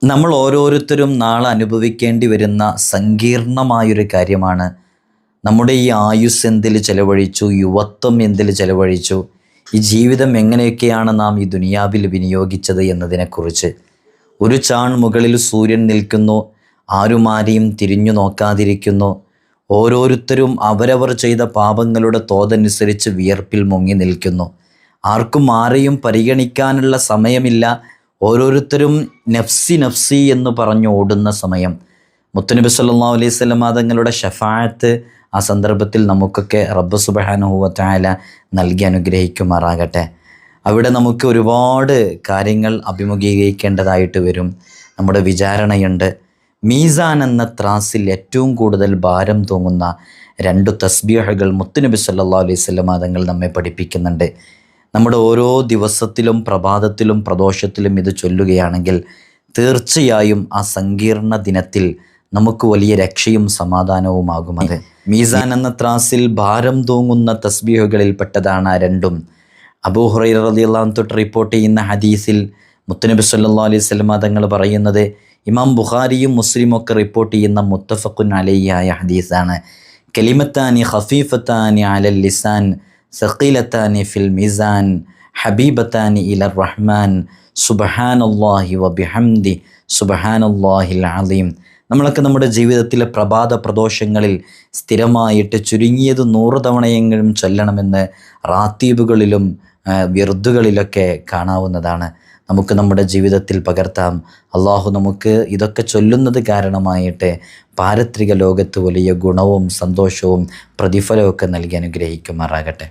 നമ്മൾ ഓരോരുത്തരും നാളെ അനുഭവിക്കേണ്ടി വരുന്ന സങ്കീർണമായൊരു കാര്യമാണ് നമ്മുടെ ഈ ആയുസ് എന്തിൽ ചെലവഴിച്ചു, യുവത്വം എന്തിൽ ചെലവഴിച്ചു, ഈ ജീവിതം എങ്ങനെയൊക്കെയാണ് നാം ഈ ദുനിയാവിൽ വിനിയോഗിച്ചത് എന്നതിനെക്കുറിച്ച്. ഒരു ചാൺ മുകളിൽ സൂര്യൻ നിൽക്കുന്നു, ആരുമാരെയും തിരിഞ്ഞു നോക്കാതിരിക്കുന്നു. ഓരോരുത്തരും അവരവർ ചെയ്ത പാപങ്ങളുടെ തോതനുസരിച്ച് വിയർപ്പിൽ മുങ്ങി നിൽക്കുന്നു. ആർക്കും ആരെയും പരിഗണിക്കാനുള്ള സമയമില്ല. ഓരോരുത്തരും നഫ്സി നഫ്സി എന്ന് പറഞ്ഞു ഓടുന്ന സമയം. മുത്തുനബി സല്ലല്ലാഹു അലൈഹി വസല്ലം തങ്ങളുടെ ഷഫാഅത്ത് ആ സന്ദർഭത്തിൽ നമുക്കൊക്കെ റബ്ബ് സുബ്ഹാനഹു വ തആല നൽകി അനുഗ്രഹിക്കുമാറാകട്ടെ. അവിടെ നമുക്ക് ഒരുപാട് കാര്യങ്ങൾ അഭിമുഖീകരിക്കേണ്ടതായിട്ട് വരും. നമ്മുടെ വിചാരണയുണ്ട്. മീസാൻ എന്ന ത്രാസിൽ ഏറ്റവും കൂടുതൽ ഭാരം തൂങ്ങുന്ന 2 തസ്ബീഹുകൾ മുത്തുനബി സല്ലല്ലാഹു അലൈഹി വസല്ലം തങ്ങൾ നമ്മെ പഠിപ്പിക്കുന്നുണ്ട്. നമ്മുടെ ഓരോ ദിവസത്തിലും പ്രഭാതത്തിലും പ്രദോഷത്തിലും ഇത് ചൊല്ലുകയാണെങ്കിൽ തീർച്ചയായും ആ സങ്കീർണ ദിനത്തിൽ നമുക്ക് വലിയ രക്ഷയും സമാധാനവുമാകും. അത് മീസാൻ എന്ന ത്രാസിൽ ഭാരം തൂങ്ങുന്ന തസ്ബീഹുകളിൽപ്പെട്ടതാണ് ആ 2. അബൂ ഹുറൈറ റളിയല്ലാഹു അൻഹു തൊട്ട് റിപ്പോർട്ട് ചെയ്യുന്ന ഹദീസിൽ മുത്തുനബി സല്ലല്ലാഹു അലൈഹി വസല്ലം തങ്ങൾ പറയുന്നത്, ഇമാം ബുഖാരിയും മുസ്ലിമും ഒക്കെ റിപ്പോർട്ട് ചെയ്യുന്ന മുത്തഫഖുൻ അലൈഹിയായ ഹദീസാണ്. കലിമത്താനി ഖഫീഫത്താനി അലൽ ലിസാൻ സഖീലത്താനി ഫിൽ മീസാൻ ഹബീബത്താനി ഇലർ റഹ്മാൻ സുബ്ഹാനല്ലാഹി വബിഹംദി സുബ്ഹാനല്ലാഹിൽ അലീം. നമ്മളൊക്കെ നമ്മുടെ ജീവിതത്തിലെ പ്രഭാത പ്രദോഷങ്ങളിൽ സ്ഥിരമായിട്ട് ചുരുങ്ങിയത് 100 തവണയെങ്കിലും ചൊല്ലണമെന്ന് റാത്തീബുകളിലും വിർദുകളിലൊക്കെ കാണാവുന്നതാണ്. നമുക്ക് നമ്മുടെ ജീവിതത്തിൽ പകർത്താം. അള്ളാഹു നമുക്ക് ഇതൊക്കെ ചൊല്ലുന്നത് കാരണമായിട്ട് പാരത്രിക ലോകത്ത് വലിയ ഗുണവും സന്തോഷവും പ്രതിഫലമൊക്കെ നൽകി അനുഗ്രഹിക്കുമാറാകട്ടെ.